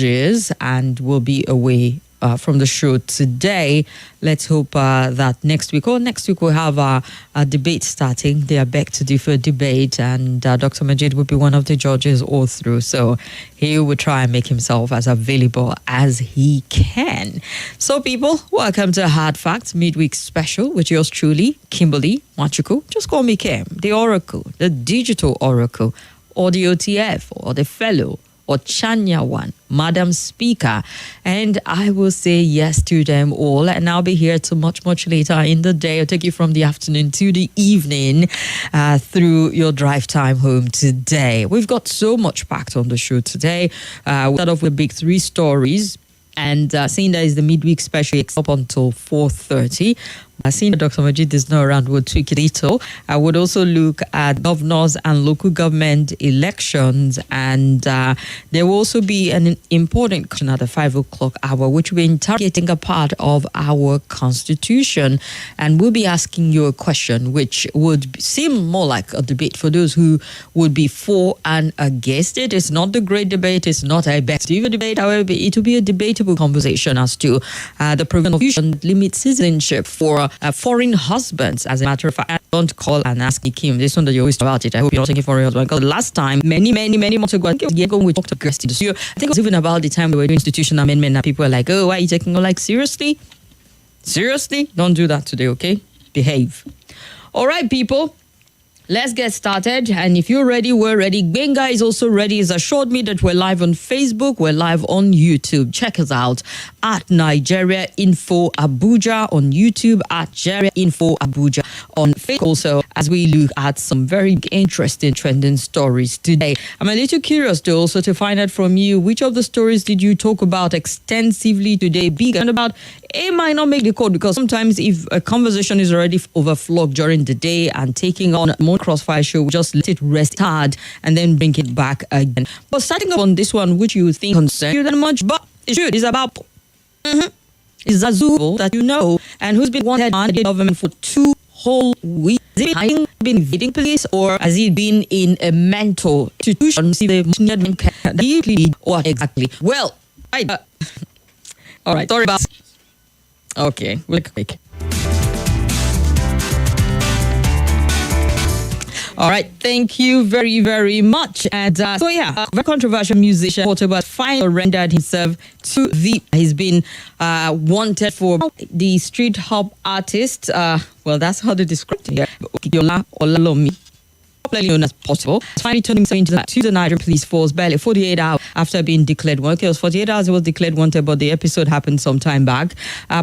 and will be away from the show today. Let's hope that next week we'll have a debate starting. They are back to do for debate, and Dr. Majid will be one of the judges all through. So he will try and make himself as available as he can. So people, welcome to Hard Facts Midweek Special with yours truly, Kimberly Machuku. Just call me Kim, the Oracle, the Digital Oracle, or the OTF, or the Fellow, or Chanya one, Madam Speaker, and I will say yes to them all. And I'll be here till much later in the day. I'll take you from the afternoon to the evening through your drive time home today. We've got so much packed on the show today. We'll start off with big three stories. And seeing that is the midweek special up until 4:30. Seeing that Dr. Majid is not around, we'll tweak it a little. I would also look at governors and local government elections. And there will also be an important question at the 5 o'clock hour, which will be interrogating a part of our constitution. And we'll be asking you a question which would seem more like a debate for those who would be for and against it. It's not the great debate. It's not a best debate. However, it will be a debatable conversation as to the provision of limit citizenship for foreign husbands. As a matter of fact, don't call and ask me, Kim, this one that you always talk about it. I hope you're not taking foreign husband. Because last time, many months ago, I think we talked to guests in the studio. I think it was even about the time we were doing institutional amendment and people were like, oh, why are you taking it? Like, seriously? Seriously? Don't do that today, okay? Behave. All right, people. Let's get started. And if you're ready, we're ready. Benga is also ready. He's assured me that we're live on Facebook. We're live on YouTube. Check us out at Nigeria Info Abuja on YouTube, at Nigeria Info Abuja on Facebook. Also, as we look at some very interesting trending stories today. I'm a little curious to also to find out from you, which of the stories did you talk about extensively today? Big and about it might not make the code, because sometimes if a conversation is already overflowed during the day and taking on more crossfire show, we just let it rest hard and then bring it back again. But starting up on this one, which you think concerns you that much, but it should, is about is Zazu that you know, and who's been wanted by the government for 2 whole weeks. Has he been evading police, or has he been in a mental institution? See the what exactly? Well, all right, sorry about. Okay, we'll quick. All right, thank you very much. And very controversial musician Portable finally surrendered himself to the. He's been wanted for the street hop artist. Well, that's how they describe it here. Yola Olalomi. Known as Portable, finally turned himself into the Nigerian police force barely 48 hours after being declared wanted. It was 48 hours he was declared wanted, but the episode happened some time back.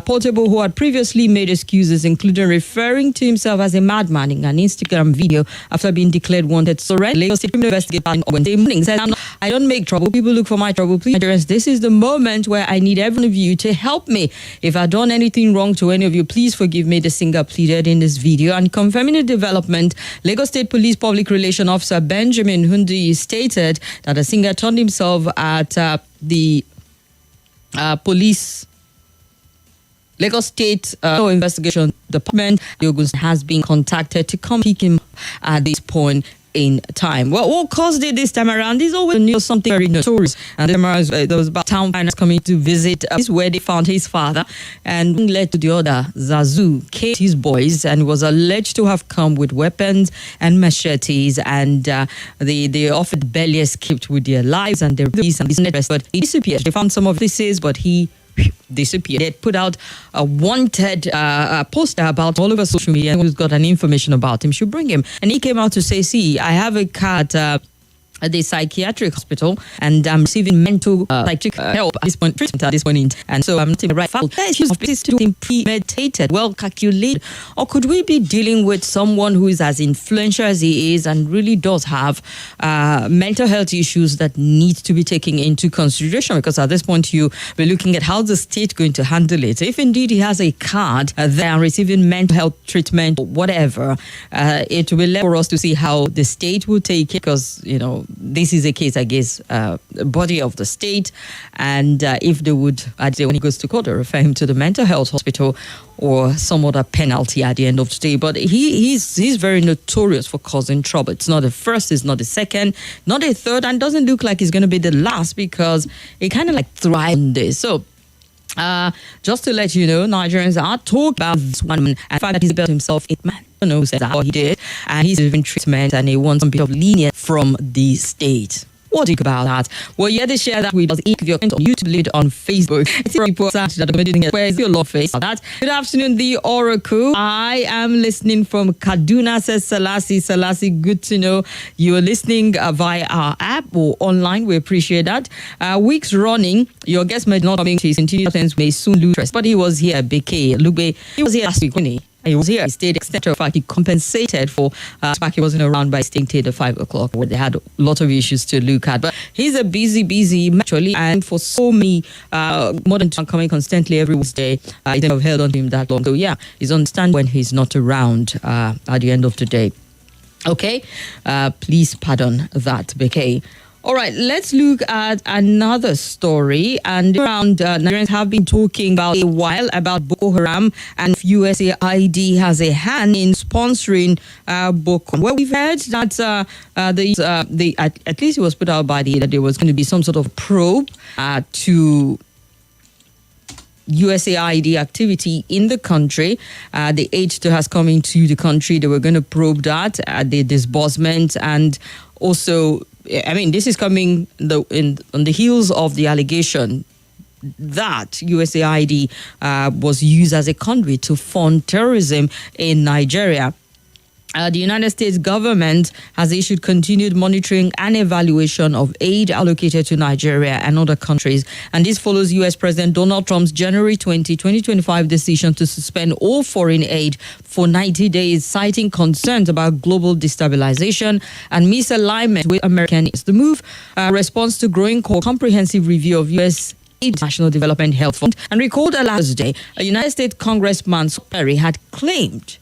Portable, who had previously made excuses, including referring to himself as a madman in an Instagram video after being declared wanted, surrendered. Lagos State Criminal Investigation on Wednesday morning said, I don't make trouble. People look for my trouble. Please, Nigerians, this is the moment where I need every one of you to help me. If I've done anything wrong to any of you, please forgive me, the singer pleaded in this video. And confirming the development, Lagos State Police Public Relation Officer Benjamin Hundi stated that the singer turned himself at the police Lagos State Investigation Department. The has been contacted to come pick him at this point in time. Well, what caused it this time around is always something very notorious. And there was about town finance coming to visit where they found his father, and led to the other. Zazu killed his boys and was alleged to have come with weapons and machetes, and they offered barely escaped with their lives and their peace and business, but he disappeared. They found some of this, but he disappeared. They put out a wanted poster about all over social media, and who's got an information about him should bring him. And he came out to say, see, I have a card at the psychiatric hospital, and I'm receiving mental psychiatric help at this point, treatment at this point, and so I'm not in the right fault. That is this to be premeditated, well calculated, or could we be dealing with someone who is as influential as he is and really does have mental health issues that need to be taken into consideration? Because at this point, we're looking at how the state going to handle it. If indeed he has a card there receiving mental health treatment or whatever, it will be left for us to see how the state will take it, because this is a case against body of the state, and if they would, when he goes to court, they refer him to the mental health hospital or some other penalty at the end of the day. But he's very notorious for causing trouble. It's not the first, it's not the second, not the third, and doesn't look like it's going to be the last, because it kind of like thrives on this. So just to let you know, Nigerians are talking about this one and the fact that he's built himself a man. I don't know who said how he did, and he's giving treatment, and he wants some bit of lenience from the state. What do you think about that? Well, you had to share that with us. If you're on YouTube, leave it on Facebook. It's a report that the community where's your love face that. Good afternoon, the Oracle. I am listening from Kaduna, says Salasi. Salasi, good to know you're listening via our app or online. We appreciate that. Weeks running, your guest may not coming to his continued may soon lose interest, but he was here, BK Lugbe. He was here last week, wasn't he? He was here. He stayed extent of fact. He compensated for fact he wasn't around by staying till the 5 o'clock, where they had a lot of issues to look at. But he's a busy actually, and for so many more than coming constantly every Wednesday, I think I've held on to him that long. So yeah, he's understand when he's not around at the end of the day. Okay, please pardon that, BK. All right, let's look at another story. And around Nigerians have been talking about a while about Boko Haram, and USAID has a hand in sponsoring Boko Haram. Well, we've heard that at least it was put out by that there was going to be some sort of probe to USAID activity in the country. The aid that has come into the country, they were going to probe that, the disbursement, and also, I mean, this is coming on the heels of the allegation that USAID was used as a conduit to fund terrorism in Nigeria. The United States government has issued continued monitoring and evaluation of aid allocated to Nigeria and other countries. And this follows U.S. President Donald Trump's January 2025 decision to suspend all foreign aid for 90 days, citing concerns about global destabilization and misalignment with American needs. The move responds to growing comprehensive review of U.S. National Development Health Fund. And recalled last Thursday, a United States Congressman Perry had claimed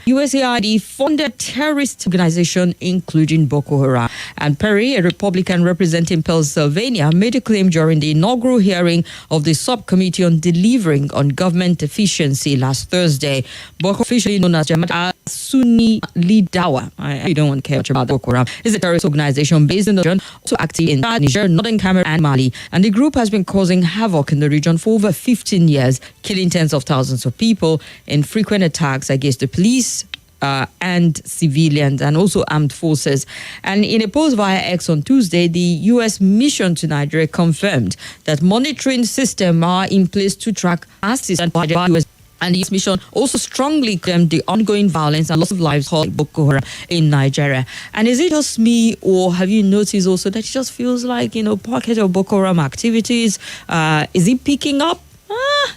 USAID funded terrorist organization, including Boko Haram. And Perry, a Republican representing Pennsylvania, made a claim during the inaugural hearing of the subcommittee on delivering on government efficiency last Thursday. Boko, officially known as Jamaat Sunni Lidawa, I don't want to care much about Boko Haram, is a terrorist organization based in the region, also active in Niger, Northern Cameroon, and Mali. And the group has been causing havoc in the region for over 15 years, killing tens of thousands of people in frequent attacks against the police and civilians, and also armed forces. And in a post via X on Tuesday, the U.S. mission to Nigeria confirmed that monitoring systems are in place to track assistance by the U.S. And the U.S. mission also strongly condemned the ongoing violence and loss of lives caused by Boko Haram in Nigeria. And is it just me, or have you noticed also that it just feels like, pocket of Boko Haram activities, is it picking up?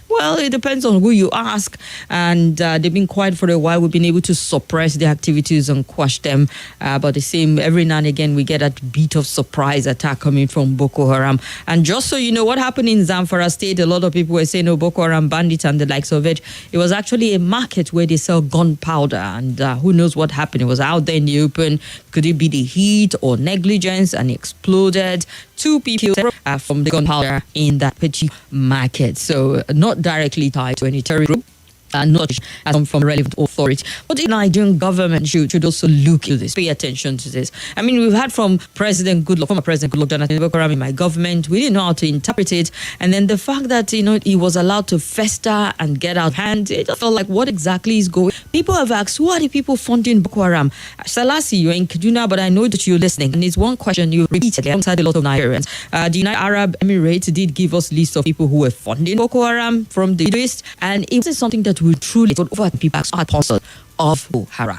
Well, it depends on who you ask, and they've been quiet for a while. We've been able to suppress the activities and quash them, but the same, every now and again we get that beat of surprise attack coming from Boko Haram. And just so you know, what happened in Zamfara State, a lot of people were saying, Boko Haram bandits and the likes of it. It was actually a market where they sell gunpowder, and who knows what happened. It was out there in the open. Could it be the heat or negligence, and exploded? 2 people from the gunpowder in that particular market. So not directly tied to any terrorist group. Not from relevant authority. But the Nigerian government should also look at this, pay attention to this. I mean, we've had from former President Goodluck Jonathan Boko Haram in my government. We didn't know how to interpret it. And then the fact that, he was allowed to fester and get out of hand, it just felt like, what exactly is going? People have asked, who are the people funding Boko Haram? Salasi, you're in Kaduna, but I know that you're listening. And it's one question you repeatedly alongside a lot of Nigerians. The United Arab Emirates did give us a list of people who were funding Boko Haram from the Middle East, and it wasn't something that we truly thought over people are apostle of Boko Haram.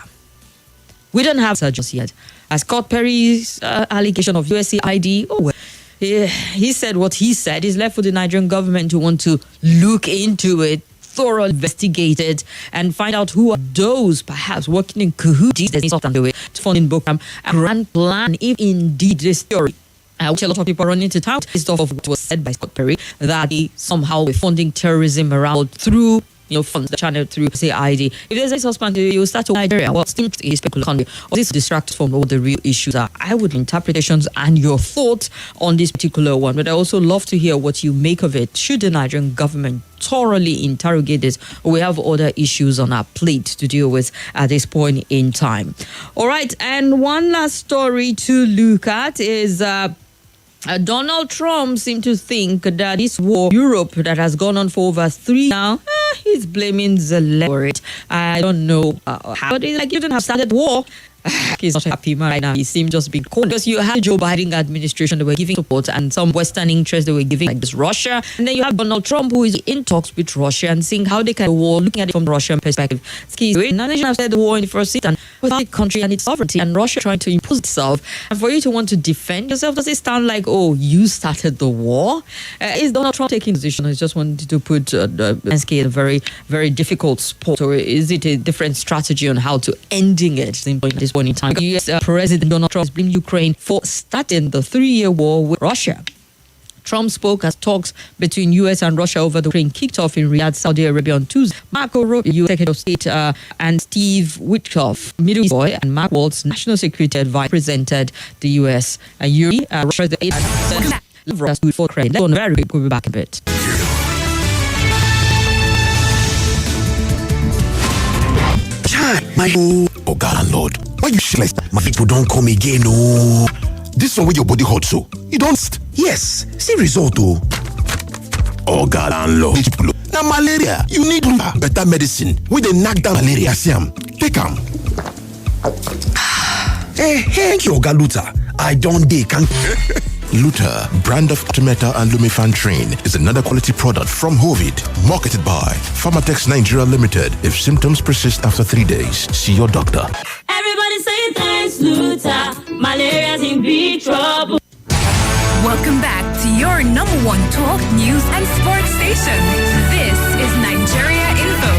We don't have that just yet. As Scott Perry's allegation of USAID, he said what he said. He's left for the Nigerian government to want to look into it, thoroughly investigate it, and find out who are those perhaps working in cahoots to funding Boko Haram. A grand plan, if indeed this theory, which a lot of people are running to tout, is off of what was said by Scott Perry, that he somehow were funding terrorism around through funds the channel through, say, ID. If there's a suspect, you start to Nigeria. Well, think is speculation. Or this distracts from what the real issues are. I would interpretations and your thoughts on this particular one, but I also love to hear what you make of it. Should the Nigerian government thoroughly interrogate this? We have other issues on our plate to deal with at this point in time. All right, and one last story to look at is Donald Trump seemed to think that this war in Europe that has gone on for over 3 now, he's blaming Zelensky for it. I don't know how, but it's like you didn't have started war. He's not happy right now. He seemed just being cold because you had Joe Biden administration that were giving support and some Western interests that were giving, like this Russia, and then you have Donald Trump who is in talks with Russia and seeing how they can war, looking at it from the Russian perspective. None nation have started the war in the first instance without the country and its sovereignty, and Russia trying to impose itself. And for you to want to defend yourself, does it sound like, oh, you started the war? Is Donald Trump taking a position? He's just wanted to put Zelensky in a very, very difficult spot, or is it a different strategy on how to ending it at this point in time? U.S. President Donald Trump has blamed Ukraine for starting the 3-year war with Russia. Trump spoke as talks between U.S. and Russia over the Ukraine kicked off in Riyadh, Saudi Arabia on Tuesday. Marco Rubio, U.S. Secretary of State, and Steve Witkoff, Middle East boy, and Mark Waltz, National Security Advisor, presented the U.S. Yuri, Russia, the 8th for Ukraine. Let's go on very quick. We'll be back a bit. My God, Lord, why you like my people don't come again? Oh, this one with your body hot, so you don't. Yes, see result, oh God, Lord, now malaria. You need better medicine with a knock down malaria. Siam, take them. Hey, you Galuta. I don't can. Luther, brand of Artemata and Lumefantrine, is another quality product from Hovid, marketed by Pharmatex Nigeria Limited. If symptoms persist after 3 days, see your doctor. Everybody say thanks, Luther. Malaria's in big trouble. Welcome back to your number one talk, news, and sports station. This is Nigeria Info.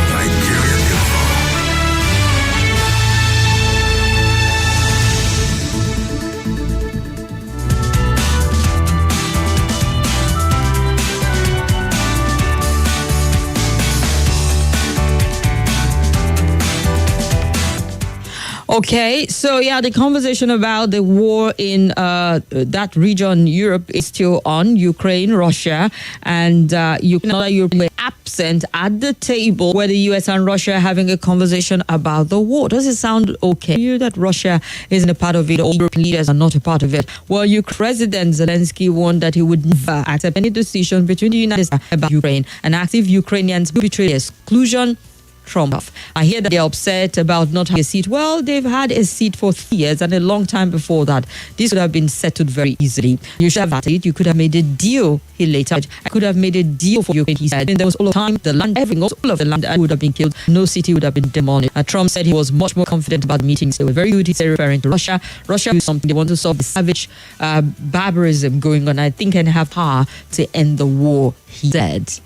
Okay, so yeah, the conversation about the war in that region, Europe, is still on. Ukraine, Russia, and Ukraine were absent at the table where the US and Russia are having a conversation about the war. Does it sound okay to you that Russia isn't a part of it, or European leaders are not a part of it? Well, President Zelensky warned that he would never accept any decision between the United States about Ukraine and asked if Ukrainians betray exclusion. Trump. I hear that they're upset about not having a seat. Well, they've had a seat for 3 years and a long time before that. This could have been settled very easily. You should have had it. You could have made a deal, he later said. I could have made a deal for Ukraine, he said. And there was all of time, the land, everything, all of the land would have been killed. No city would have been demolished. Trump said he was much more confident about meetings. They were very good. He said, referring to Russia. Russia do something. They want to solve the savage barbarism going on. I think and have power to end the war, he said.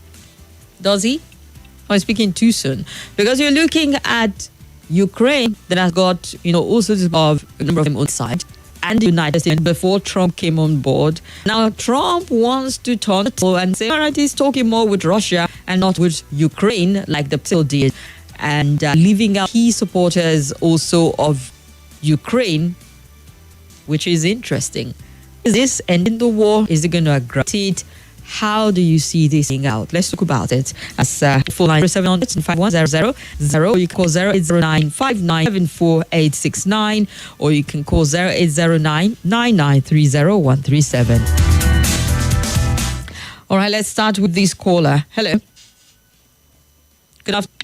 Does he? I'm speaking too soon, because you're looking at Ukraine that has got, all sorts of a number of them on side, and the United States before Trump came on board. Now Trump wants to turn it and say, all right, he's talking more with Russia and not with Ukraine like the still did, and leaving out key supporters also of Ukraine, which is interesting. Is this ending the war? Is it going to aggravate it? How do you see this thing out? Let's talk about it. As 497-5100, you can call 0809-5974-869, or you can call 0809-9930-137. All right, let's start with this caller. Hello. Good afternoon.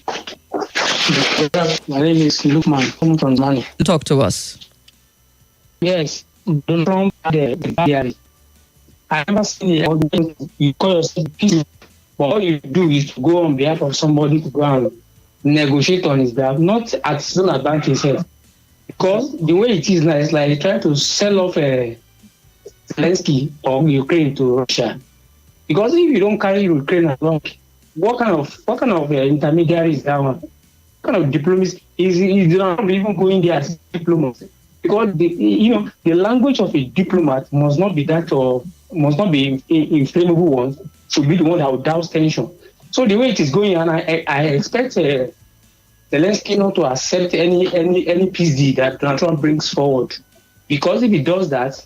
My name is Lukman. I'm from Mali. Talk to us. Yes, Donald Trump had the barrier. I never seen it. You call yourself peace, but all you do is to go on behalf of somebody to go and negotiate on his behalf, not at his own advantage himself. Because the way it is now, it's like trying to sell off Zelensky or Ukraine to Russia. Because if you don't carry Ukraine along, what kind of intermediary is that one? What kind of diplomacy is not even going there as diplomacy? Because the language of a diplomat must not be that, or must not be inflammable one. Should be the one that will douse tension. So the way it is going, and I expect Zelensky not to accept any peace deal that Donald Trump brings forward, because if he does that,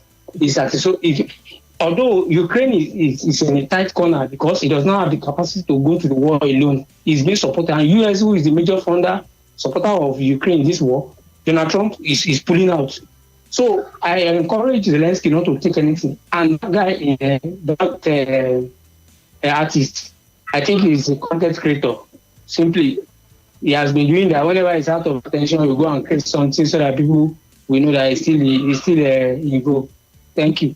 although Ukraine is in a tight corner because it does not have the capacity to go to the war alone, he's being supported, and US, who is the major supporter of Ukraine in this war, Donald Trump is pulling out. So I encourage Zelensky not to take anything. And that guy, that artist, I think he's a content creator. Simply, he has been doing that. Whenever he's out of attention, we go and create something so that people will know that he's still involved. Thank you.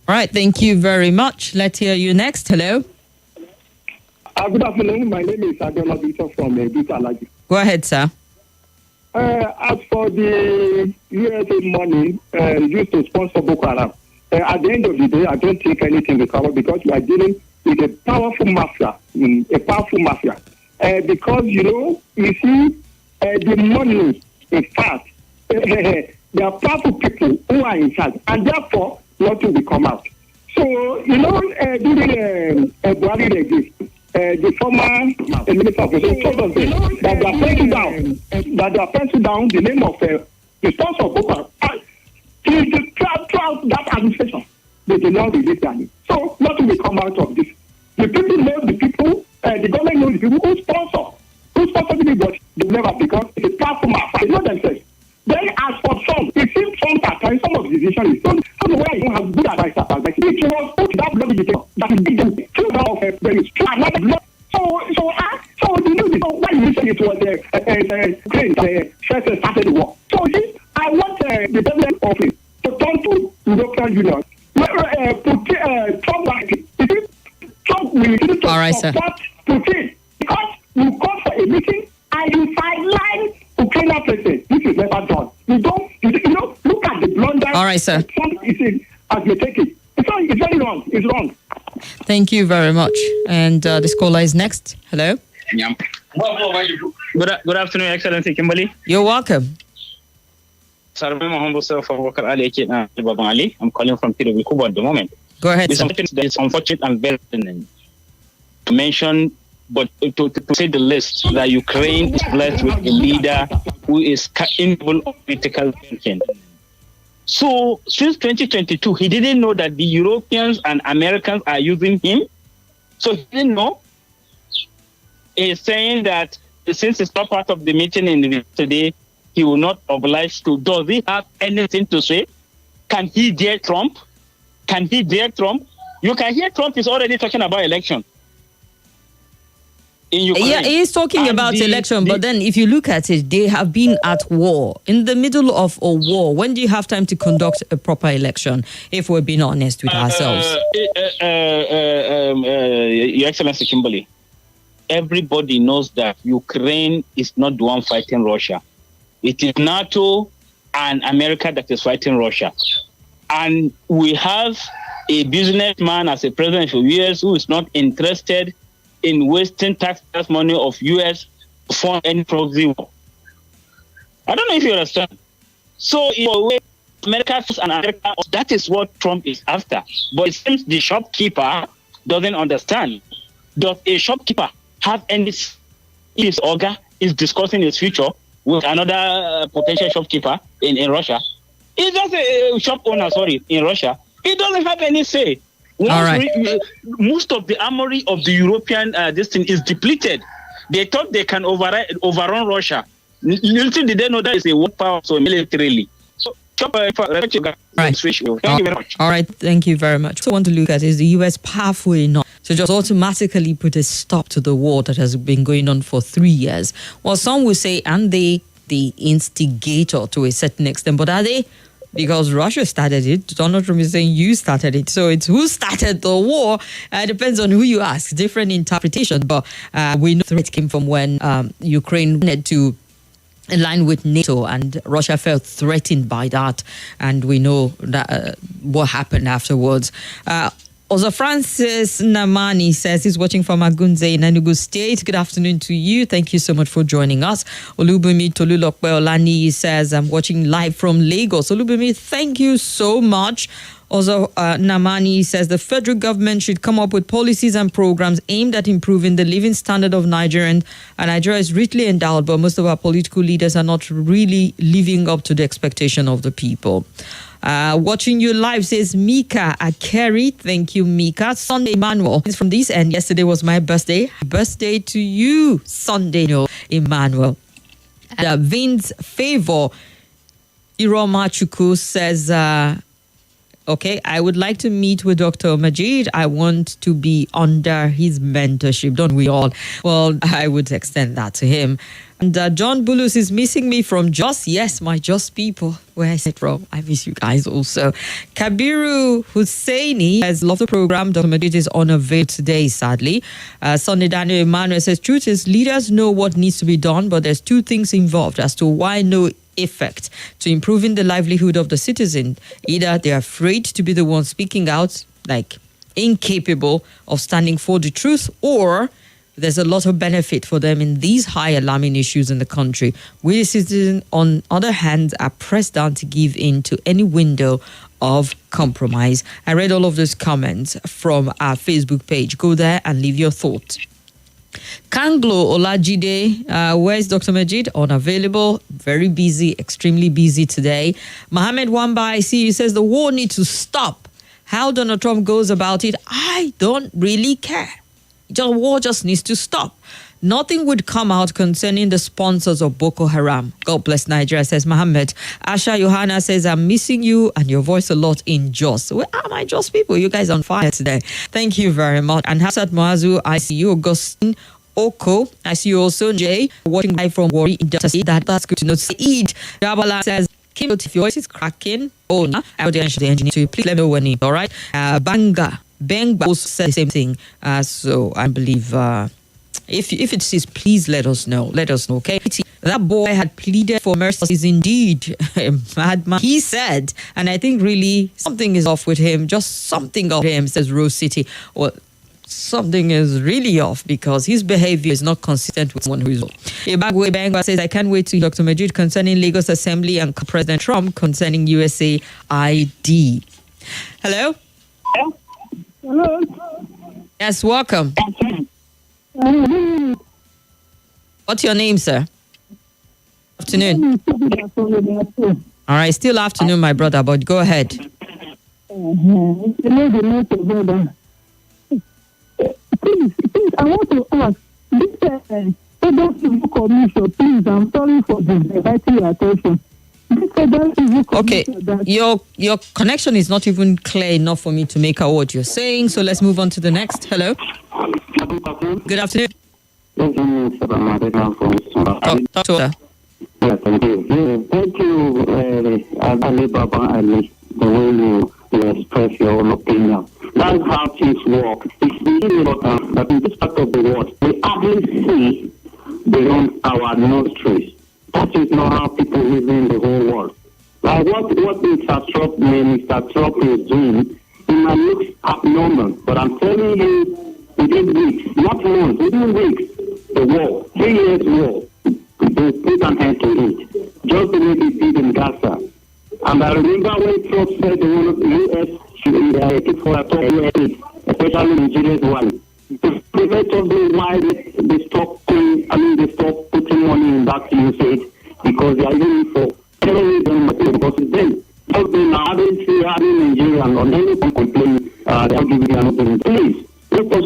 All right, thank you very much. Let's hear you next. Hello. Good afternoon. My name is Adola Victor from Alaji. Go ahead, sir. As for the USA money used to sponsor Boko Haram, at the end of the day, I don't think anything will cover, because we are dealing with a powerful mafia. Because, you see, the money, in fact, there are powerful people who are in charge, and therefore, nothing will come out. So, during Buhari regime, the former minister of Defense told us that they are penciling down the name of the sponsor of Boko Haram. Throughout that administration, they did not release their name. So nothing will come out of this. The people know the people, the government knows the people who sponsor the but they never, because it's a powerful mafia. They know themselves. Then as for some, it seems some at times some of the decisions is so where you don't have good advice about that. It was put that blood detail that is big them two of very strong blood. So the news is when you say it was Ukraine first started the war. So see, I want the president office to turn to European Union. Trump will need to support Putin, because you call for a meeting and you sideline Ukrainian president. This is never done. You look at the blunder. All right, sir. Trump is in as you take it. It's very wrong. It's wrong. Thank you very much. And this caller is next. Hello. Good afternoon, Excellency Kimberly. You're welcome. I'm calling from Midweek at the moment. Go ahead, sir. It's unfortunate and very to mention, but to say the list, that Ukraine is blessed with a leader who is incapable of critical thinking. So since 2022, he didn't know that the Europeans and Americans are using him. So he didn't know. He's saying that since it's not part of the meeting in today, he will not oblige to. Does he have anything to say? Can he dare Trump? Can he dare Trump? You can hear Trump is already talking about election. Yeah, he's talking about election, but then if you look at it, they have been at war. In the middle of a war, when do you have time to conduct a proper election, if we're being honest with ourselves? Your Excellency Kimberly, everybody knows that Ukraine is not the one fighting Russia. It is NATO and America that is fighting Russia. And we have a businessman as a president of the US who is not interested in wasting taxpayers' money of US for any proxy war. I don't know if you understand. So in a way, America and America, that is what Trump is after. But it seems the shopkeeper doesn't understand. Does a shopkeeper have any, his organ is discussing his future with another potential shopkeeper in Russia? He's just a shop owner, in Russia. He doesn't have any say. All right. Most of the armory of the European this thing is depleted. They thought they can overrun Russia. Little did they know that is a world power, so militarily. So, right. Thank you very much. All right, thank you very much. So, I want to look at is the US powerful enough to just automatically put a stop to the war that has been going on for 3 years? Well, some will say, and they the instigator to a certain extent, but are they? Because Russia started it. Donald Trump is saying you started it. So it's who started the war. Depends on who you ask. Different interpretation. But we know the threat came from when Ukraine wanted to align with NATO, and Russia felt threatened by that. And we know that what happened afterwards. Also, Francis Namani says he's watching from Agunze in Enugu State. Good afternoon to you. Thank you so much for joining us. Olubumi Tolulokpe Olani says, I'm watching live from Lagos. Olubumi, thank you so much Also, Namani says the federal government should come up with policies and programs aimed at improving the living standard of Nigerians. And Nigeria is richly endowed, but most of our political leaders are not really living up to the expectation of the people. Watching you live, says Mika Akeri. Thank you, Mika. Sunday Emmanuel. From this end, yesterday was my birthday. Happy birthday to you, Sunday Emmanuel. Vince Favor Iroma Chuku says, okay, I would like to meet with Dr. Majid. I want to be under his mentorship. Don't we all? Well, I would extend that to him. And John Bulus is missing me from Jos. Yes, my Jos people. Where is it from? I miss you guys also. Kabiru Husseini has loved the program. Dr. Majid is unavailable today, sadly. Sunday Daniel Emmanuel says, truth is, leaders know what needs to be done, but there's two things involved as to why no effect to improving the livelihood of the citizen. Either they're afraid to be the one speaking out, like incapable of standing for the truth, or there's a lot of benefit for them in these high alarming issues in the country. We, the citizens, on other hand, are pressed down to give in to any window of compromise. I read all of those comments from our Facebook page. Go there and leave your thoughts. Kanglo Olajide, where's Dr. Majid? Unavailable, very busy, extremely busy today. Mohammed Wamba, I see you, says the war needs to stop. How Donald Trump goes about it, I don't really care. The war just needs to stop. Nothing would come out concerning the sponsors of Boko Haram. God bless Nigeria, says Mohammed. Asha Johanna says, I'm missing you and your voice a lot in Jos. Where are my Jos people? You guys on fire today. Thank you very much. And Hassad Moazu, I see you. Augustine Oko, I see you also. Jay, watching live from Wari in Delta State. That's good to know. Saeed Jabala says, Kimberly, if your voice is cracking, I would the engineer to please let me know when it, all right? Banga. Bang also said the same thing. So I believe if it is, please let us know. Let us know, okay? That boy had pleaded for mercy. Is indeed a madman. He said, and I think really something is off with him. Just something off him, says Rose City. Well, something is really off because his behavior is not consistent with one who is off. Ibagwe Bangwa says, I can't wait to Dr. Majid concerning Lagos Assembly and President Trump concerning USA ID. Hello? Hello. Yes, welcome. What's your name, sir? Afternoon. All right, still afternoon, my brother, but go ahead. Please, I want to ask, this commission, please, I'm sorry for diverting your attention. Okay, your connection is not even clear enough for me to make out what you're saying, so let's move on to the next. Hello. Good afternoon. Talk to her. Yes, thank you. Thank you, Ali Baba Ali, the way you express your own opinion. That's how things work. It's really important that in this part of the world, we hardly see beyond our nostrils. That is not how people live in the whole world. Like what Mr. Trump is doing, it might look abnormal, but I'm telling you, within weeks, not months, within weeks, the war, 3 years war, they put an end to it. Just the way they did in Gaza. And I remember when Trump said the U.S. should for a top U.S., especially Nigeria's one. To prevent of the why they stop putting money in that usage because they are using for terrorism because then just the having Nigerian or anyone complain they are giving an opening. Please let us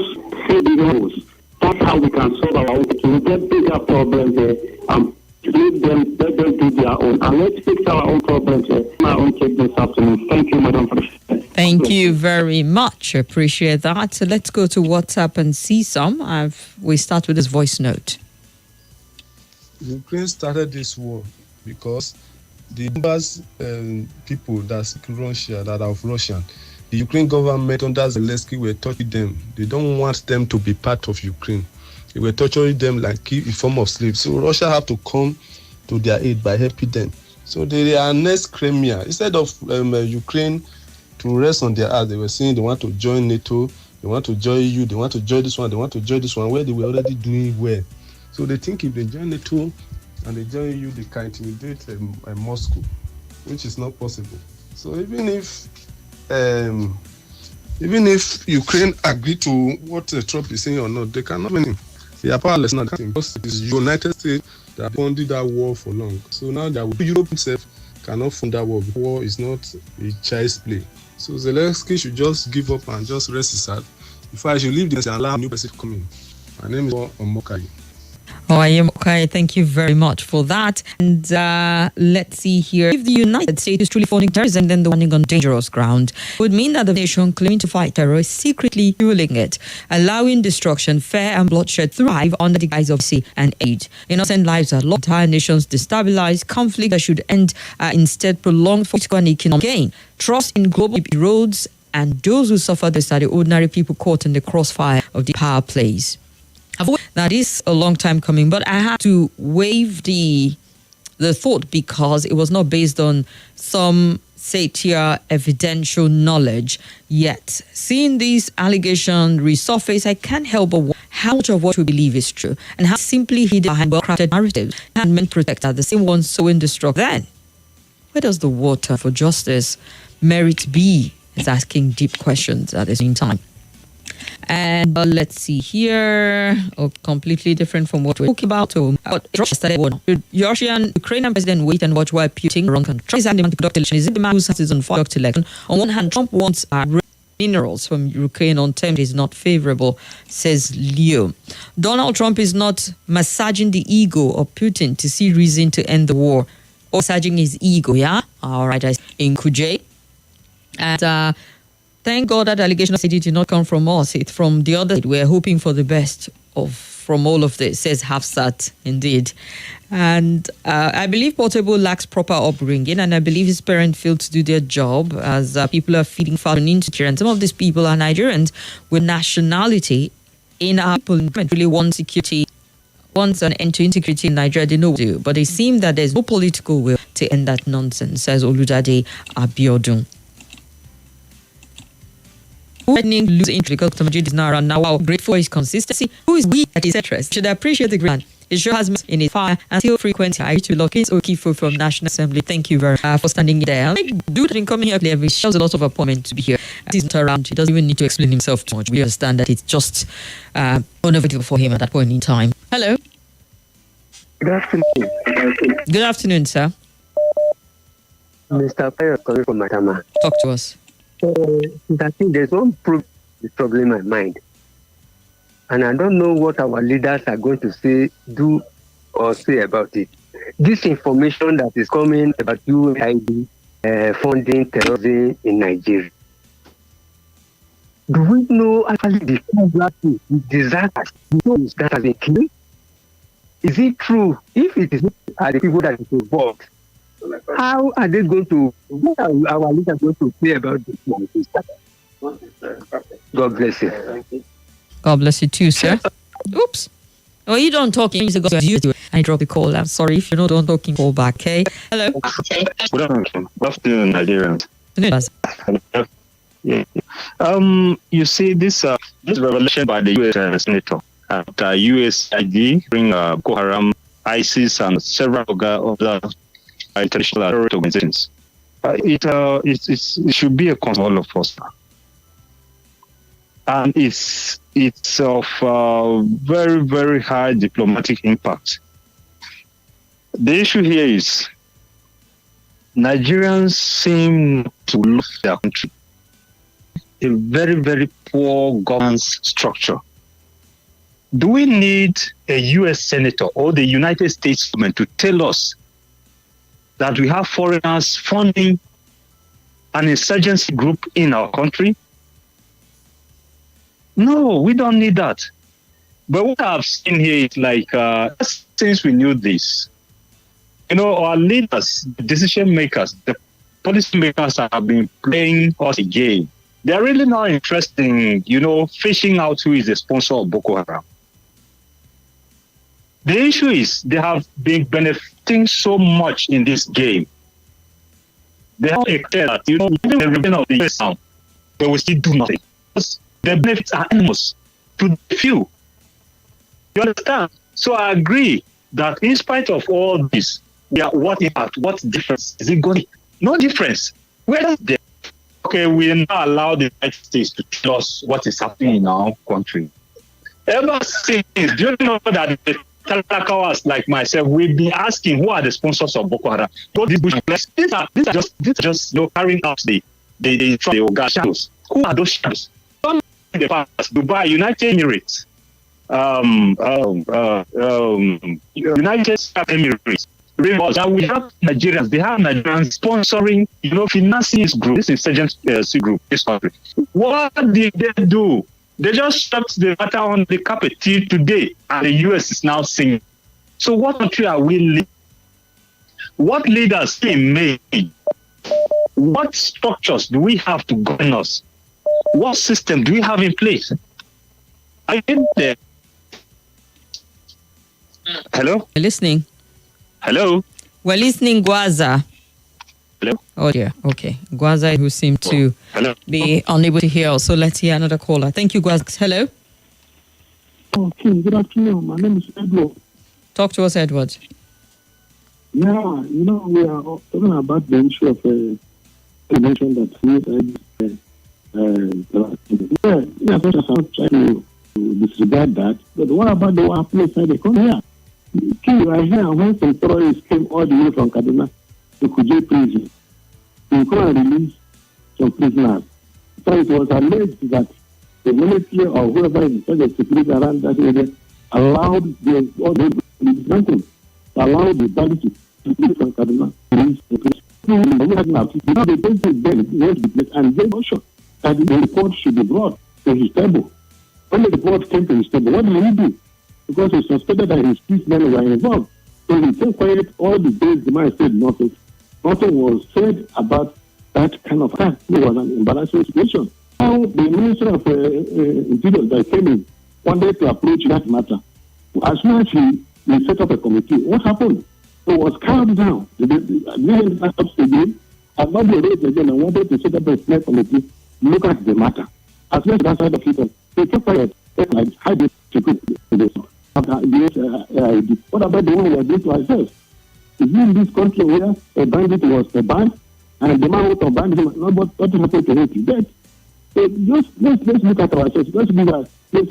say the rules. That's how we can solve our own issues. We get bigger problems there and let them do their own. And let's fix our own problems here. My own take this afternoon. Thank you, Madam President. Thank you very much. Appreciate that. So let's go to WhatsApp and see some. We start with this voice note. Ukraine started this war because the numbers people that speak Russia, that are of Russian, the Ukraine government under Zelensky were torturing them. They don't want them to be part of Ukraine. They were torturing them like in form of slaves. So Russia have to come to their aid by helping them. So they annexed Crimea. Instead of Ukraine to rest on their ass, they were saying they want to join NATO, they want to join EU, they want to join this one, they want to join this one, where they were already doing well. So they think if they join NATO and they join EU, they can intimidate Moscow, which is not possible. So even if even if Ukraine agree to what Trump is saying or not, they cannot win him. They are powerless now. Because it is United States that funded that war for long. So now that Europe itself cannot fund that war. War is not a child's play. So Zelensky should just give up and just rest his heart. If I should leave this and allow a new person to come in. My name is Omokai. Oh, I am okay. Thank you very much for that. And let's see here. If the United States is truly funding terrorism, then the running on dangerous ground would mean that the nation claiming to fight terror is secretly fueling it, allowing destruction, fear, and bloodshed thrive under the guise of sea and aid. Innocent lives are lost, entire nations destabilized, conflict that should end instead prolonged political and economic gain. Trust in global roads, and those who suffer this are the ordinary people caught in the crossfire of the power plays. That is a long time coming, but I had to waive the thought because it was not based on some satire evidential knowledge yet. Seeing these allegations resurface, I can't help but wonder how much of what we believe is true and how simply hidden behind well-crafted narratives and men protect are the same ones sowing destruction. Then, where does the water for justice merit be? It's asking deep questions at the same time. And let's see here. Completely different from what we're talking about. Russia started war. Russian Ukrainian president wait and watch while Putin run country. Trump is having conduct election. Is it the man who says on conduct election? On one hand, Trump wants minerals from Ukraine on terms is not favorable, says Leo. Donald Trump is not massaging the ego of Putin to see reason to end the war, or massaging his ego. Yeah, all right. In Kuje, and. Thank God that allegation of did not come from us. It's from the other side. We're hoping for the best from all of this, says Hafsat, indeed. And I believe Portable lacks proper upbringing, and I believe his parents failed to do their job as people are feeding foul and insecure. And some of these people are Nigerians with nationality in our people really want security, wants an end to insecurity in Nigeria. They know what to do. But it seems that there's no political will to end that nonsense, says Oludade Abiodun. Lose interest because Dr. Majid is now around now. Wow, grateful for his consistency. Who is we at his interest? Should appreciate the grant. It sure has in its fire and still frequency. I to Lokins Okifo from National Assembly. Thank you very much for standing there. Dude in coming here every shows a lot of appointment to be here. He's not around. He doesn't even need to explain himself too much. We understand that it's just unavoidable for him at that point in time. Hello. Good afternoon. Good afternoon, sir. Mr. Payo calling from Matama. Talk to us. I think there's one problem in my mind. And I don't know what our leaders are going to do or say about it. This information that is coming about UAID funding terrorism in Nigeria. Do we know actually the disasters that has been killed? Is it true? If it is not the people that is involved, how are they going to, what are our leaders going to say about this? God bless you. God bless you too, sir. Oops. Oh, you don't talk. I drop the call. I'm sorry if you don't talking call back, okay? Hello. Good afternoon, Nigerians. Yeah. You see this revelation by the U.S. Senator after USAID bring Boko Haram, ISIS, and several other international terrorist organizations. It should be a concern for all of us. And it's of very, very high diplomatic impact. The issue here is Nigerians seem to lose their country. A very, very poor governance structure. Do we need a U.S. senator or the United States government to tell us that we have foreigners funding an insurgency group in our country? No, we don't need that. But what I've seen here is like, since we knew this, our leaders, the decision makers, the policy makers have been playing us a game. They're really not interested in, fishing out who is the sponsor of Boko Haram. The issue is they have been benefiting so much in this game. They have declared that, even the region of the US now, they will still do nothing. Because the benefits are enormous to the few. You understand? So I agree that in spite of all this, what impact, what difference is it going to make? No difference. Where is there? okay, we not allow the United States to tell us what is happening in our country. Ever since, do you know that the Talakawas like myself, we've been asking who are the sponsors of Boko Haram? These are just carrying out the shadows. Who are those shadows? In the past, Dubai, United Emirates, United Arab Emirates. That we have Nigerians, they have Nigerians sponsoring, financing this group, this insurgency group, this country. What did they do? They just stuck the matter on the carpet till today, and the US is now singing. So what country are we leading? What leaders came made? What structures do we have to govern us? What system do we have in place? I think there. Hello? We're listening. Hello? We're listening, Gwaza. Hello? Oh, dear. Okay. Gwaza, who seemed to be unable to hear us. So let's hear another caller. Thank you, Gwaza. Hello? Okay, good afternoon. My name is Edward. Talk to us, Edward. Yeah, we are talking about the issue of the nation that I'm trying to disregard that. But what about the one place that they come here? Right here, when some terrorists came all the way from Kaduna to Kuje prison, they come and release some prisoners. So it was alleged that the military or whoever is in charge of security around that area allowed the body to leave from Kaduna to release the prison. Now they don't take them to the place and they motion that the report should be brought to his table. When the report came to his table, what did he do? Because he suspected that his policemen were involved. So he kept quiet all the days the man said nothing. Nothing was said about that kind of act. It was an embarrassing situation. Now the Minister of Interior that came in wanted to approach that matter. As soon as he set up a committee, what happened? It was calmed down. The again, and not the raised again and wanted to set up a small committee to look at the matter. As well as that side of people, they kept quiet. Like, how did you put this? What about the one we are doing to ourselves? Is in this country where a bandit was a band and the man who abandoned him, what happened to him to death? So let's look at ourselves. Let's give us let's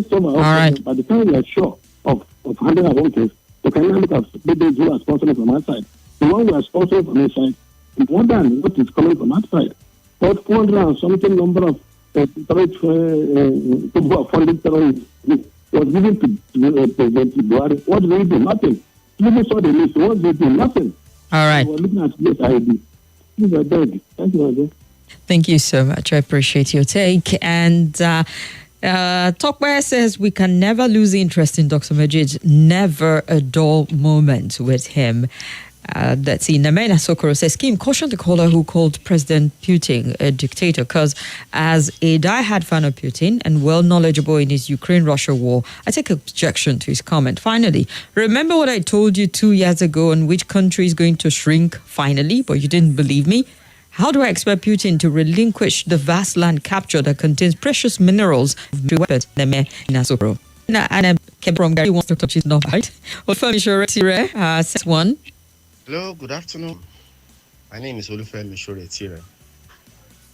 solve our right. By the time we are sure of handling our own case, we can now look at those who are sponsoring from outside. The one we are sponsoring from inside is more than what is coming from outside. But 400 and something number of terrorists who are funding terrorists was given to President Buhari. What did they do? Nothing. Even saw the list. What did they do? Nothing. All right. So we're looking at this ID. These are dead. Thank you, Ajay. Thank you so much. I appreciate your take. And Tokwe says we can never lose interest in Dr. Majid. Never a dull moment with him. That's in Namena Sokoro says, Kim, caution the caller who called President Putin a dictator, because as a diehard fan of Putin and well knowledgeable in his Ukraine-Russia war, I take objection to his comment. Finally, remember what I told you 2 years ago on which country is going to shrink finally, but you didn't believe me? How do I expect Putin to relinquish the vast land capture that contains precious minerals of weapons? Namena Sokoro. And from Gary wants to touch his not right. Olufemi Shore says one. Hello, good afternoon. My name is Olufemi Shore.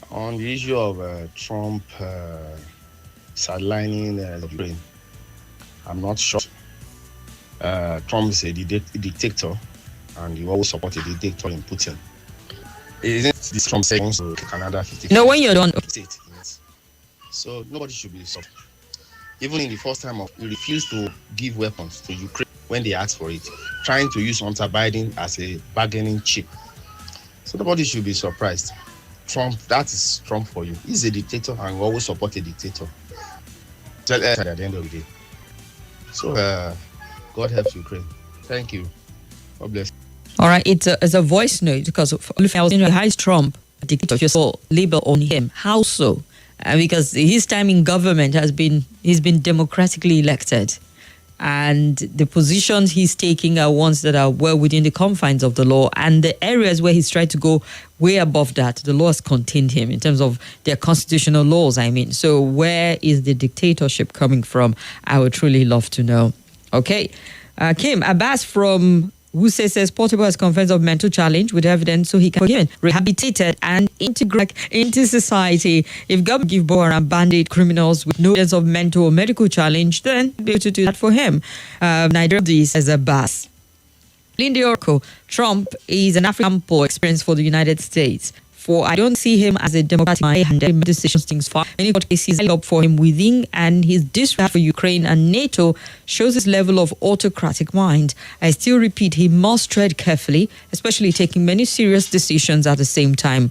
On the issue of Trump sidelining Ukraine, I'm not sure. Trump is a dictator, and he always support a dictator in Putin. Isn't this Trump saying to Canada 50? No, when you're done. So nobody should be soft. Even in the first time he refused to give weapons to Ukraine when they asked for it, trying to use Hunter Biden as a bargaining chip. So nobody should be surprised. Trump, that is Trump for you. He's a dictator and will always support a dictator. Tell us at the end of the day. So God helps Ukraine. Thank you. God bless. All right, it's a voice note because I was in how is Trump a dictator? You saw label on him. How so? Because his time in government he's been democratically elected. And the positions he's taking are ones that are well within the confines of the law. And the areas where he's tried to go way above that, the law has contained him in terms of their constitutional laws, I mean. So where is the dictatorship coming from? I would truly love to know. Okay. Kim, Abbas from Wuse says Portable has confessed of mental challenge with evidence so he can be rehabilitated and integrate into society. If government give Boko Haram bandit criminals with no evidence of mental or medical challenge, then be able to do that for him. Nigeria this as a bus. Lindy Oracle, Trump is an African poor experience for the United States. For I don't see him as a democratic mind and decisions things far. Many court cases up for him within, and his disrespect for Ukraine and NATO shows his level of autocratic mind. I still repeat, he must tread carefully, especially taking many serious decisions at the same time.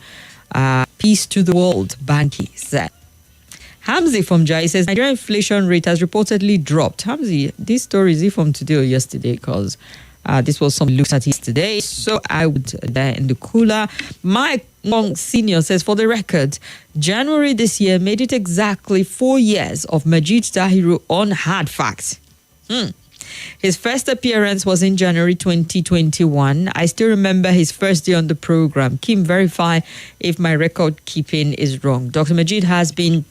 Peace to the world, Banky said. Hamzi from Jai says Nigerian inflation rate has reportedly dropped. Hamzi, this story is from today or yesterday? Because this was some looked at yesterday, so I would there in the cooler. Mike Wong Senior says, for the record, January this year made it exactly 4 years of Majid Tahiru on Hard Facts. His first appearance was in January 2021. I still remember his first day on the program. Kim, verify if my record keeping is wrong. Dr. Majid has been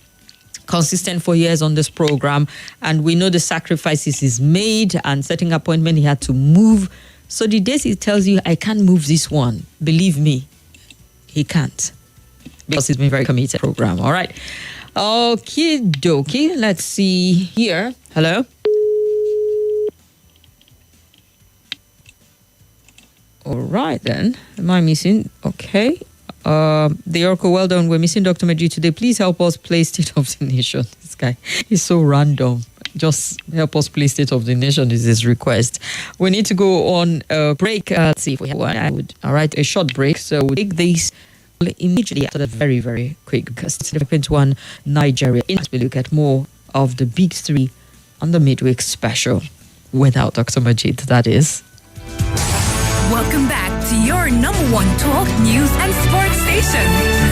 consistent for years on this program, and we know the sacrifices he's made and setting appointment he had to move. So the days he tells you, I can't move this one, believe me, he can't, because he's been very committed program. All right. Okie dokie. Let's see here. Hello. All right then. Am I missing? Okay. The Oracle, well done. We're missing Dr. Majid today. Please help us play State of the Nation. This guy is so random. Just help us play State of the Nation is his request. We need to go on a break. Let's see if we have one. All right, a short break. So we'll take this immediately after the very, very quick because it's the one Nigeria. As we look at more of the big three on the Midweek special without Dr. Majid, that is. Welcome back to your number one talk, news and sports station.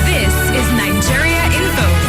This is Nigeria Info.